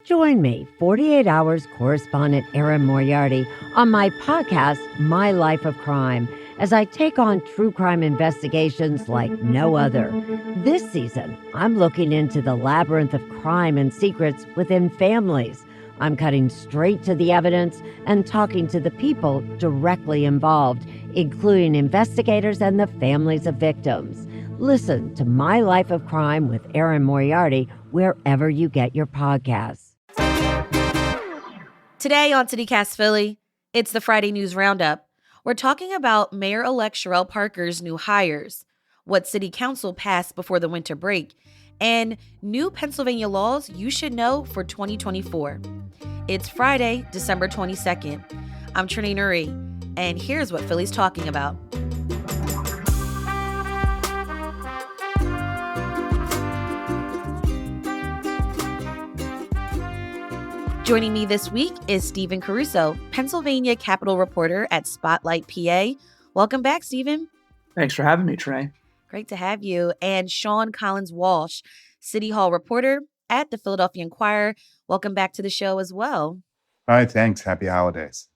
Join me, 48 Hours correspondent Erin Moriarty, on my podcast, My Life of Crime, as I take on true crime investigations like no other. This season, I'm looking into the labyrinth of crime and secrets within families. I'm cutting straight to the evidence and talking to the people directly involved, including investigators and the families of victims. Listen to My Life of Crime with Erin Moriarty wherever you get your podcasts. Today on CityCast Philly, it's the Friday News Roundup. We're talking about Mayor-elect Sherelle Parker's new hires, what City Council passed before the winter break, and new Pennsylvania laws you should know for 2024. It's Friday, December 22nd. I'm Trinity Nuri, and here's what Philly's talking about. Joining me this week is Stephen Caruso, Pennsylvania Capitol reporter at Spotlight PA. Welcome back, Stephen. Thanks for having me, Trey. Great to have you. And Sean Collins-Walsh, City Hall reporter at the Philadelphia Inquirer. Welcome back to the show as well. Hi, thanks. Happy holidays.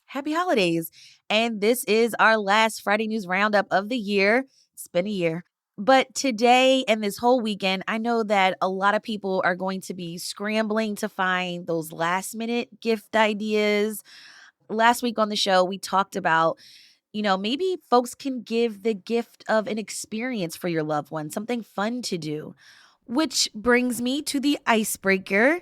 Happy holidays. And this is our last Friday News Roundup of the year. It's been a year. But today and this whole weekend, I know that a lot of people are going to be scrambling to find those last minute gift ideas. Last week on the show, we talked about, maybe folks can give the gift of an experience for your loved one, something fun to do, which brings me to the icebreaker.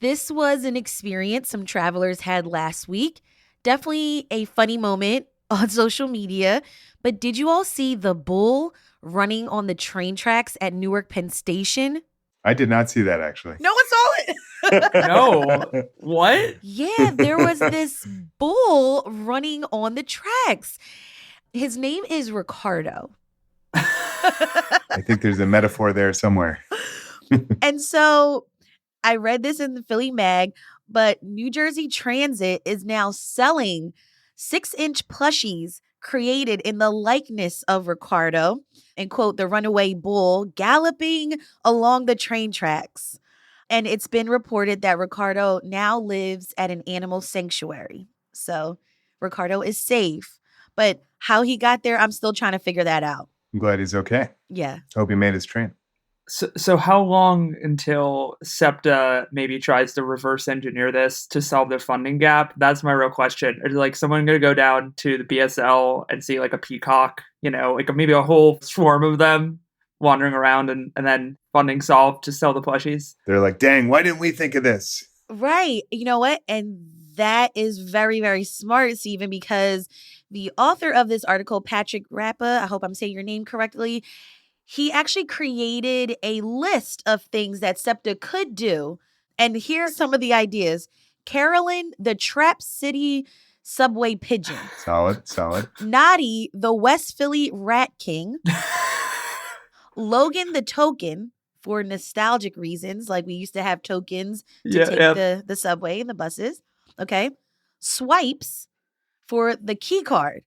This was an experience some travelers had last week. Definitely a funny moment on social media. But did you all see the bull running on the train tracks at Newark Penn Station? I did not see that, actually. No one saw it. No. What? Yeah, there was this bull running on the tracks. His name is Ricardo. I think there's a metaphor there somewhere. And so I read this in the Philly Mag, but New Jersey Transit is now selling 6-inch plushies created in the likeness of Ricardo and, quote, the runaway bull galloping along the train tracks. And it's been reported that Ricardo now lives at an animal sanctuary. So Ricardo is safe. But how he got there, I'm still trying to figure that out. I'm glad he's okay. Yeah. Hope he made his train. So how long until SEPTA maybe tries to reverse engineer this to solve the funding gap? That's my real question. Is like someone going to go down to the BSL and see like a peacock, like maybe a whole swarm of them wandering around and then funding solved to sell the plushies? They're like, dang, why didn't we think of this? Right. You know what? And that is very, very smart, Stephen, because the author of this article, Patrick Rappa, I hope I'm saying your name correctly, he actually created a list of things that SEPTA could do. And here are some of the ideas. Carolyn, the Trap City subway pigeon. Solid. Noddy, the West Philly rat king. Logan, the token, for nostalgic reasons. Like we used to have tokens to take the subway and the buses. Okay. Swipes for the key card.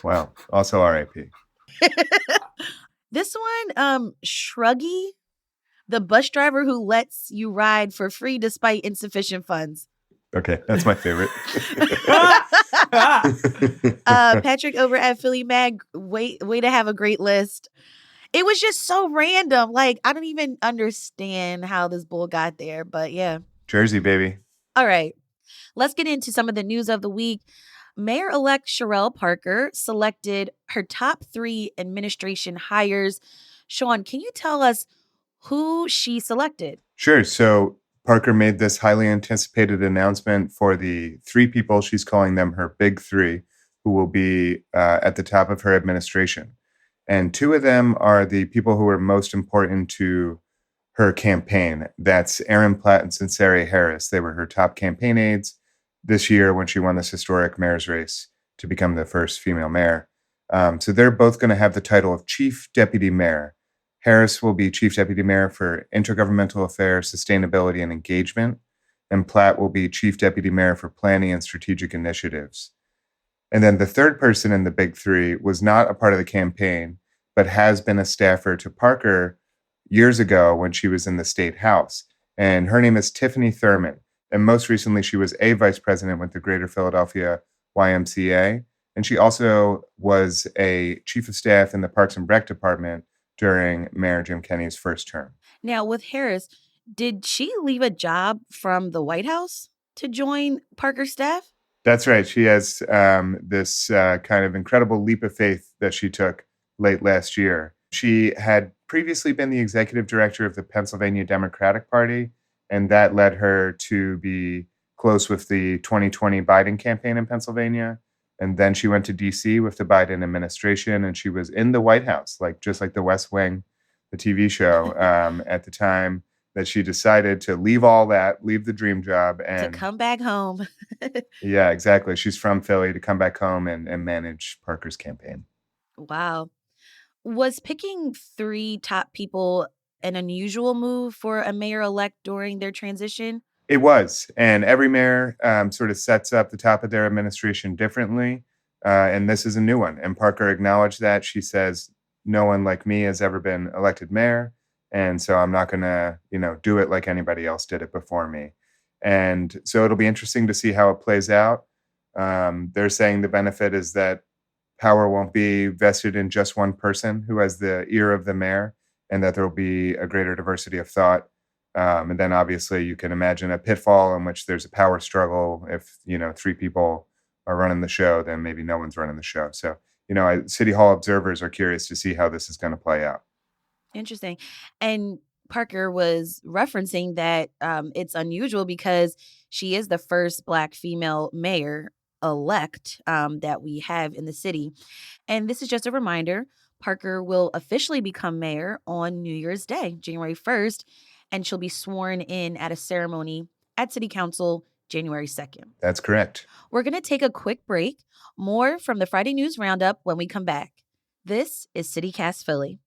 Wow. Also R.I.P. This one, Shruggy, the bus driver who lets you ride for free despite insufficient funds. Okay, that's my favorite. Patrick over at Philly Mag, way to have a great list. It was just so random. Like, I don't even understand how this bull got there, but yeah. Jersey, baby. All right, let's get into some of the news of the week. Mayor-elect Sherelle Parker selected her top 3 administration hires. Sean, can you tell us who she selected? Sure. So Parker made this highly anticipated announcement for the 3 people, she's calling them her big 3, who will be at the top of her administration. And 2 of them are the people who are most important to her campaign. That's Aaron Platt and Sinceri Harris. They were her top campaign aides this year when she won this historic mayor's race to become the first female mayor. So they're both going to have the title of Chief Deputy Mayor. Harris will be Chief Deputy Mayor for Intergovernmental Affairs, Sustainability, and Engagement. And Platt will be Chief Deputy Mayor for Planning and Strategic Initiatives. And then the third person in the big 3 was not a part of the campaign, but has been a staffer to Parker years ago when she was in the state house. And her name is Tiffany Thurman. And most recently, she was a vice president with the Greater Philadelphia YMCA. And she also was a chief of staff in the Parks and Rec department during Mayor Jim Kenney's first term. Now, with Harris, did she leave a job from the White House to join Parker's staff? That's right. She has this kind of incredible leap of faith that she took late last year. She had previously been the executive director of the Pennsylvania Democratic Party, and that led her to be close with the 2020 Biden campaign in Pennsylvania. And then she went to D.C. with the Biden administration, and she was in the White House, just like the West Wing, the TV show, at the time that she decided to leave all that, leave the dream job, and to come back home. Yeah, exactly. She's from Philly to come back home and manage Parker's campaign. Wow. Was picking 3 top people an unusual move for a mayor-elect during their transition? It was. And every mayor sort of sets up the top of their administration differently. And this is a new one. And Parker acknowledged that. She says, no one like me has ever been elected mayor. And so I'm not going to, do it like anybody else did it before me. And so it'll be interesting to see how it plays out. They're saying the benefit is that power won't be vested in just one person who has the ear of the mayor, and that there will be a greater diversity of thought. And then obviously you can imagine a pitfall in which there's a power struggle. If, 3 people are running the show, then maybe no one's running the show. So, City Hall observers are curious to see how this is going to play out. Interesting. And Parker was referencing that it's unusual because she is the first Black female mayor elect that we have in the city. And this is just a reminder, Parker will officially become mayor on New Year's Day, January 1st, and she'll be sworn in at a ceremony at City Council January 2nd. That's correct. We're going to take a quick break. More from the Friday News Roundup when we come back. This is CityCast Philly.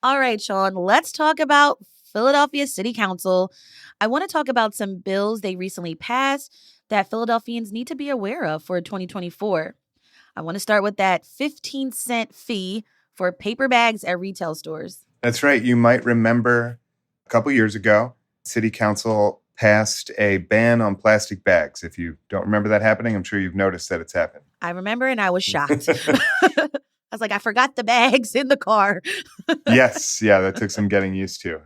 All right, Sean, let's talk about Philadelphia City Council. I want to talk about some bills they recently passed that Philadelphians need to be aware of for 2024. I want to start with that 15-cent fee for paper bags at retail stores. That's right. You might remember a couple years ago, City Council passed a ban on plastic bags. If you don't remember that happening, I'm sure you've noticed that it's happened. I remember, and I was shocked. I was like, I forgot the bags in the car. Yes. Yeah, that took some getting used to.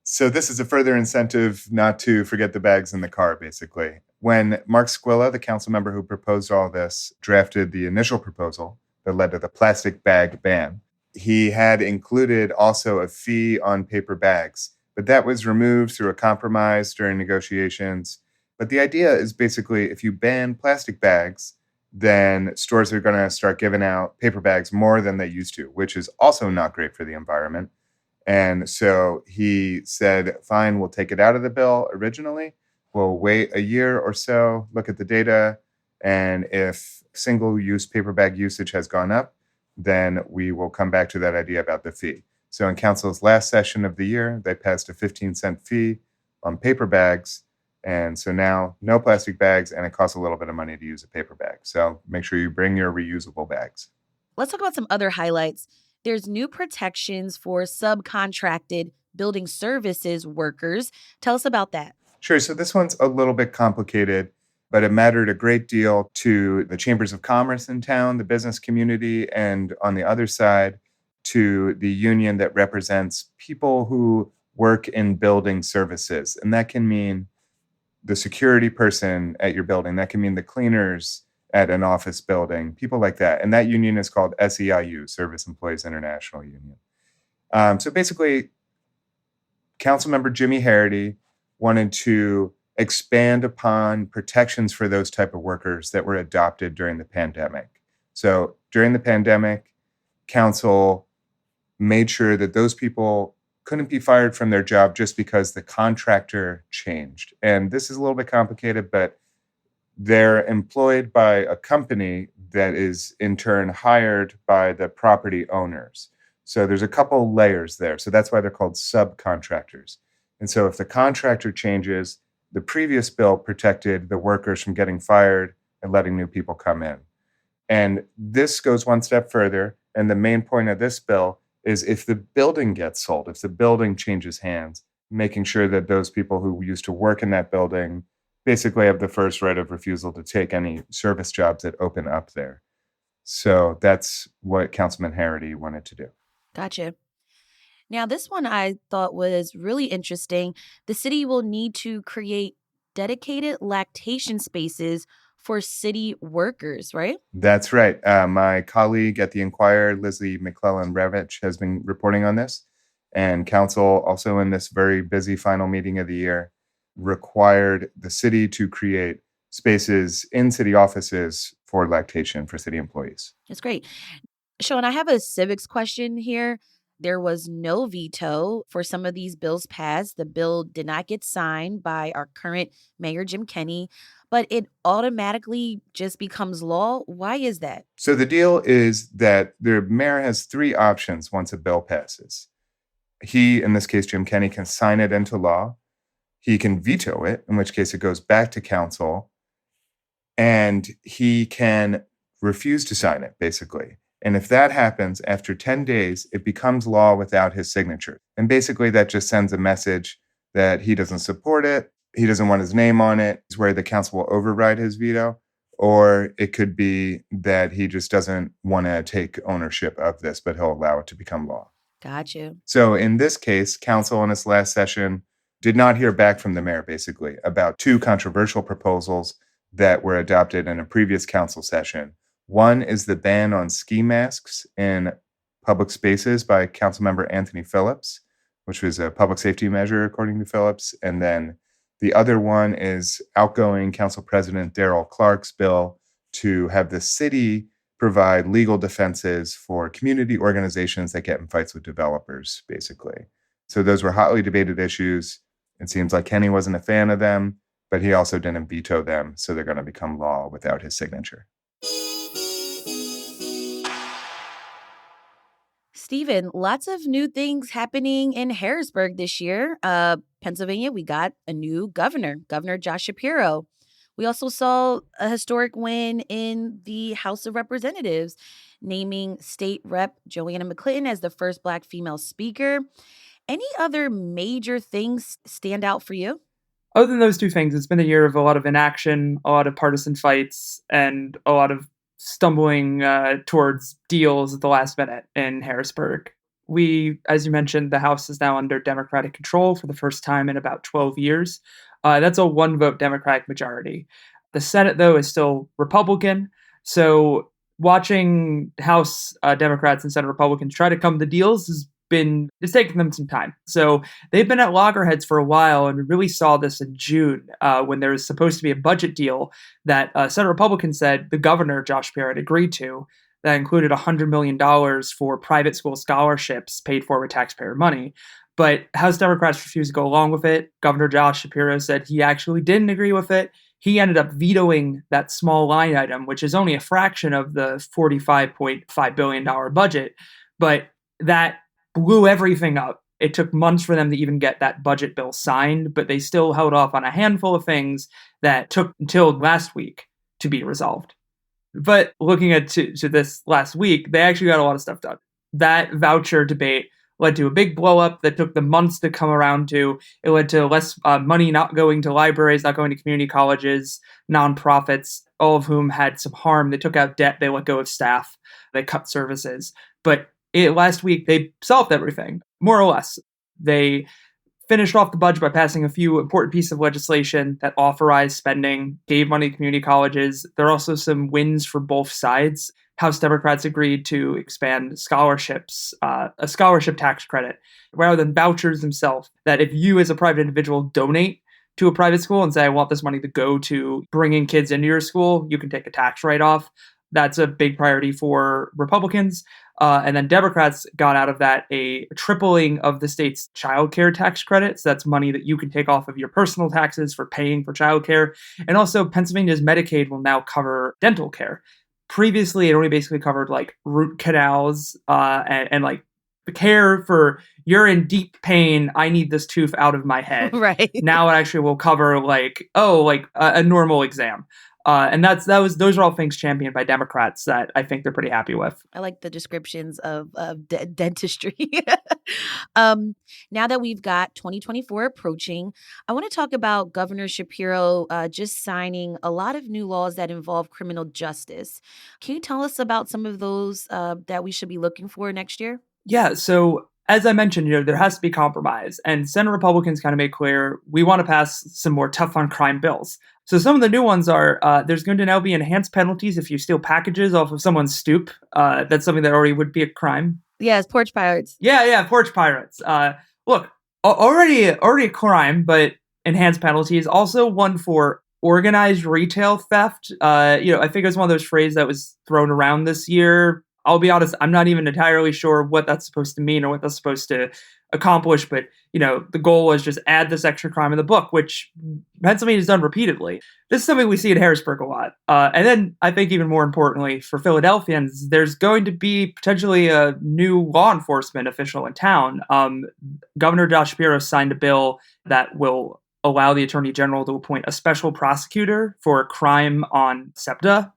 So this is a further incentive not to forget the bags in the car, basically. When Mark Squilla, the council member who proposed all this, drafted the initial proposal that led to the plastic bag ban, he had included also a fee on paper bags. But that was removed through a compromise during negotiations. But the idea is basically if you ban plastic bags, then stores are going to start giving out paper bags more than they used to, which is also not great for the environment. And so he said, fine, we'll take it out of the bill originally. We'll wait a year or so, look at the data. And if single-use paper bag usage has gone up, then we will come back to that idea about the fee. So in council's last session of the year, they passed a 15-cent fee on paper bags. And so now no plastic bags, and it costs a little bit of money to use a paper bag. So make sure you bring your reusable bags. Let's talk about some other highlights. There's new protections for subcontracted building services workers. Tell us about that. Sure. So this one's a little bit complicated, but it mattered a great deal to the chambers of commerce in town, the business community, and on the other side, to the union that represents people who work in building services. And that can mean the security person at your building. That can mean the cleaners at an office building, people like that. And that union is called SEIU, Service Employees International Union. So basically, Councilmember Jimmy Harity wanted to expand upon protections for those type of workers that were adopted during the pandemic. So during the pandemic, council made sure that those people couldn't be fired from their job just because the contractor changed. And this is a little bit complicated, but they're employed by a company that is in turn hired by the property owners. So there's a couple layers there. So that's why they're called subcontractors. And so if the contractor changes, the previous bill protected the workers from getting fired and letting new people come in. And this goes one step further. And the main point of this bill is if the building gets sold, if the building changes hands, making sure that those people who used to work in that building basically have the first right of refusal to take any service jobs that open up there. So that's what Councilman Harity wanted to do. Gotcha. Now, this one I thought was really interesting. The city will need to create dedicated lactation spaces for city workers, right? That's right. My colleague at the Inquirer, Lizzie McClellan-Revich, has been reporting on this. And council, also in this very busy final meeting of the year, required the city to create spaces in city offices for lactation for city employees. That's great. Sean, I have a civics question here. There was no veto for some of these bills passed. The bill did not get signed by our current mayor, Jim Kenney, but it automatically just becomes law. Why is that? So the deal is that the mayor has three options once a bill passes. He, in this case, Jim Kenney, can sign it into law. He can veto it, in which case it goes back to council. And he can refuse to sign it, basically. And if that happens, after 10 days, it becomes law without his signature. And basically, that just sends a message that he doesn't support it, he doesn't want his name on it, is where the council will override his veto. Or it could be that he just doesn't want to take ownership of this, but he'll allow it to become law. Gotcha. So in this case, council in its last session did not hear back from the mayor, basically, about two controversial proposals that were adopted in a previous council session. One is the ban on ski masks in public spaces by Councilmember Anthony Phillips, which was a public safety measure, according to Phillips. And then the other one is outgoing Council President Darrell Clark's bill to have the city provide legal defenses for community organizations that get in fights with developers, basically. So those were hotly debated issues. It seems like Kenney wasn't a fan of them, but he also didn't veto them, so they're going to become law without his signature. Stephen, lots of new things happening in Harrisburg this year. Pennsylvania, we got a new governor, Governor Josh Shapiro. We also saw a historic win in the House of Representatives, naming State Rep Joanna McClinton as the first Black female speaker. Any other major things stand out for you? Other than those two things, it's been a year of a lot of inaction, a lot of partisan fights, and a lot of stumbling towards deals at the last minute in Harrisburg. We, as you mentioned, the House is now under Democratic control for the first time in about 12 years. That's a one-vote Democratic majority. The Senate, though, is still Republican. So watching House Democrats and Senate Republicans try to come to deals it's taken them some time. So they've been at loggerheads for a while, and we really saw this in June when there was supposed to be a budget deal that Senate Republicans said the governor, Josh Shapiro, had agreed to that included $100 million for private school scholarships paid for with taxpayer money. But House Democrats refused to go along with it. Governor Josh Shapiro said he actually didn't agree with it. He ended up vetoing that small line item, which is only a fraction of the $45.5 billion budget. But that blew everything up. It took months for them to even get that budget bill signed, but they still held off on a handful of things that took until last week to be resolved. But looking at to this last week, they actually got a lot of stuff done. That voucher debate led to a big blow up that took them months to come around to. It led to less money not going to libraries, not going to community colleges, nonprofits, all of whom had some harm. They took out debt. They let go of staff. They cut services. But last week, they solved everything, more or less. They finished off the budget by passing a few important pieces of legislation that authorized spending, gave money to community colleges. There are also some wins for both sides. House Democrats agreed to expand scholarships, a scholarship tax credit, rather than vouchers themselves, that if you as a private individual donate to a private school and say, I want this money to go to bringing kids into your school, you can take a tax write-off. That's a big priority for Republicans. And then Democrats got out of that a tripling of the state's child care tax credit. So that's money that you can take off of your personal taxes for paying for child care. And also Pennsylvania's Medicaid will now cover dental care. Previously, it only basically covered like root canals and like the care for you're in deep pain. I need this tooth out of my head. Right. Now it actually will cover a normal exam. And those are all things championed by Democrats that I think they're pretty happy with. I like the descriptions of dentistry. Now that we've got 2024 approaching, I want to talk about Governor Shapiro just signing a lot of new laws that involve criminal justice. Can you tell us about some of those that we should be looking for next year? Yeah, so as I mentioned, there has to be compromise, and Senate Republicans kind of made clear we want to pass some more tough on crime bills. So some of the new ones are there's going to now be enhanced penalties if you steal packages off of someone's stoop. That's something that already would be a crime. Yes, porch pirates. Yeah, porch pirates. Look, already a crime, but enhanced penalties. Also one for organized retail theft. I think it was one of those phrases that was thrown around this year. I'll be honest, I'm not even entirely sure what that's supposed to mean or what that's supposed to accomplish, but the goal was just add this extra crime in the book, which Pennsylvania's done repeatedly. This is something we see in Harrisburg a lot. And then I think even more importantly for Philadelphians, there's going to be potentially a new law enforcement official in town. Governor Josh Shapiro signed a bill that will allow the Attorney General to appoint a special prosecutor for a crime on SEPTA.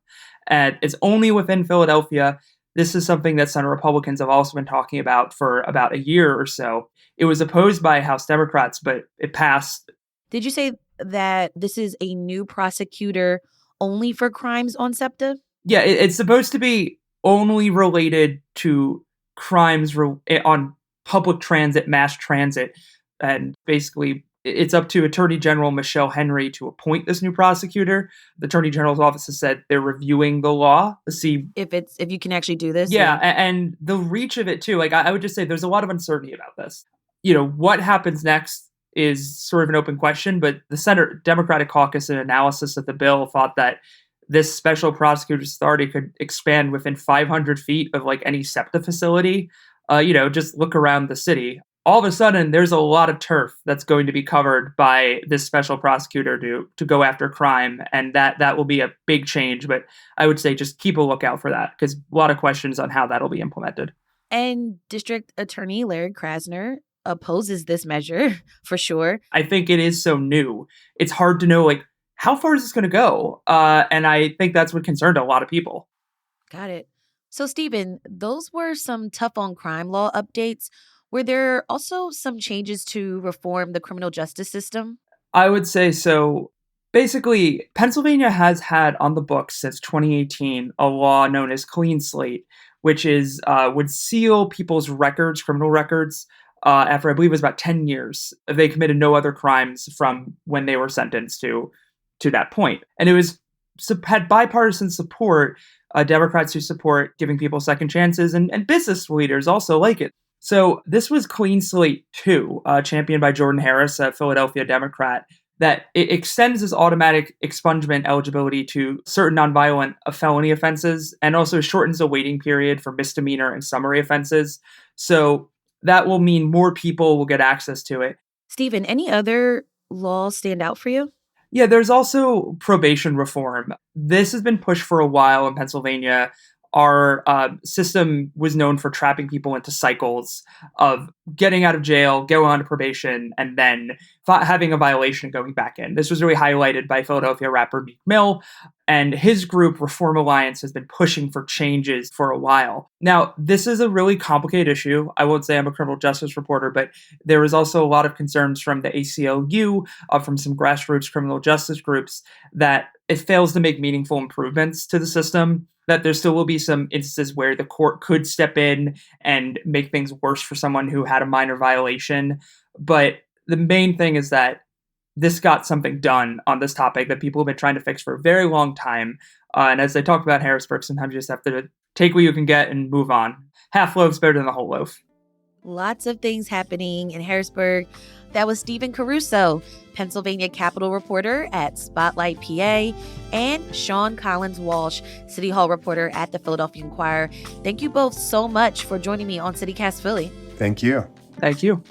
And it's only within Philadelphia. This is something that Senate Republicans have also been talking about for about a year or so. It was opposed by House Democrats, but it passed. Did you say that this is a new prosecutor only for crimes on SEPTA? Yeah, it's supposed to be only related to crimes on public transit, mass transit, and basically it's up to Attorney General Michelle Henry to appoint this new prosecutor. The Attorney General's office has said they're reviewing the law to see if you can actually do this. Yeah, and the reach of it too. Like I would just say there's a lot of uncertainty about this. What happens next is sort of an open question, but the Senate Democratic Caucus in analysis of the bill thought that this special prosecutor's authority could expand within 500 feet of like any SEPTA facility. Just look around the city. All of a sudden, there's a lot of turf that's going to be covered by this special prosecutor to go after crime, and that will be a big change. But I would say just keep a lookout for that because a lot of questions on how that'll be implemented. And District Attorney Larry Krasner opposes this measure for sure. I think it is so new. It's hard to know how far is this going to go, and I think that's what concerned a lot of people. Got it. So, Stephen, those were some tough on crime law updates. Were there also some changes to reform the criminal justice system? I would say so. Basically, Pennsylvania has had on the books since 2018 a law known as Clean Slate, which would seal people's records, criminal records, after I believe it was about 10 years if they committed no other crimes from when they were sentenced to that point. And it had bipartisan support, Democrats who support giving people second chances, and business leaders also like it. So this was Clean Slate 2, championed by Jordan Harris, a Philadelphia Democrat, that it extends this automatic expungement eligibility to certain nonviolent felony offenses and also shortens the waiting period for misdemeanor and summary offenses. So that will mean more people will get access to it. Stephen, any other laws stand out for you? Yeah, there's also probation reform. This has been pushed for a while in Pennsylvania. Our system was known for trapping people into cycles of getting out of jail, going on to probation, and then having a violation and going back in. This was really highlighted by Philadelphia rapper Meek Mill, and his group, Reform Alliance, has been pushing for changes for a while. Now, this is a really complicated issue. I won't say I'm a criminal justice reporter, but there is also a lot of concerns from the ACLU, from some grassroots criminal justice groups, that it fails to make meaningful improvements to the system, that there still will be some instances where the court could step in and make things worse for someone who had a minor violation. But the main thing is that this got something done on this topic that people have been trying to fix for a very long time. And as I talked about Harrisburg, sometimes you just have to take what you can get and move on. Half loaf's better than the whole loaf. Lots of things happening in Harrisburg. That was Stephen Caruso, Pennsylvania Capitol reporter at Spotlight PA, and Sean Collins Walsh, City Hall reporter at the Philadelphia Inquirer. Thank you both so much for joining me on CityCast Philly. Thank you. Thank you.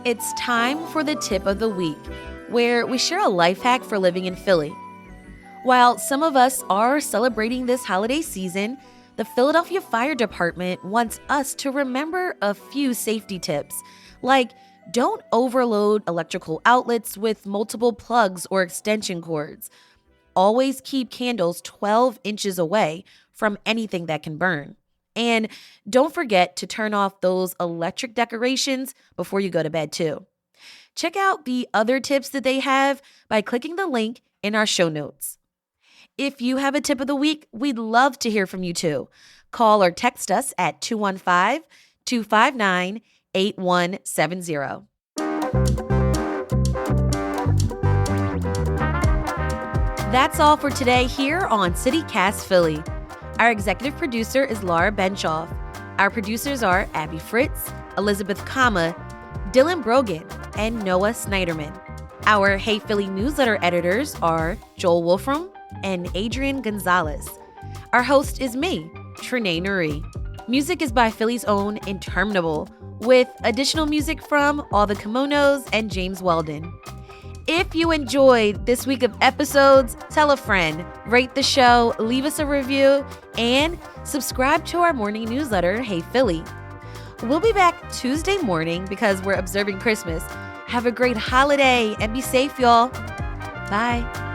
It's time for the tip of the week, where we share a life hack for living in Philly. While some of us are celebrating this holiday season, the Philadelphia Fire Department wants us to remember a few safety tips, Like, don't overload electrical outlets with multiple plugs or extension cords. Always keep candles 12 inches away from anything that can burn. And don't forget to turn off those electric decorations before you go to bed, too. Check out the other tips that they have by clicking the link in our show notes. If you have a tip of the week, we'd love to hear from you too. Call or text us at 215-259-8170. That's all for today here on CityCast Philly. Our executive producer is Laura Benshoff. Our producers are Abby Fritz, Elizabeth Kama, Dylan Brogan, and Noah Snyderman. Our Hey Philly newsletter editors are Joel Wolfram and Adrian Gonzalez. Our host is me, Trinae Nuri. Music is by Philly's own Interminable, with additional music from All the Kimonos and James Weldon. If you enjoyed this week of episodes, tell a friend, rate the show, leave us a review, and subscribe to our morning newsletter, Hey Philly. We'll be back Tuesday morning because we're observing Christmas. Have a great holiday and be safe, y'all. Bye.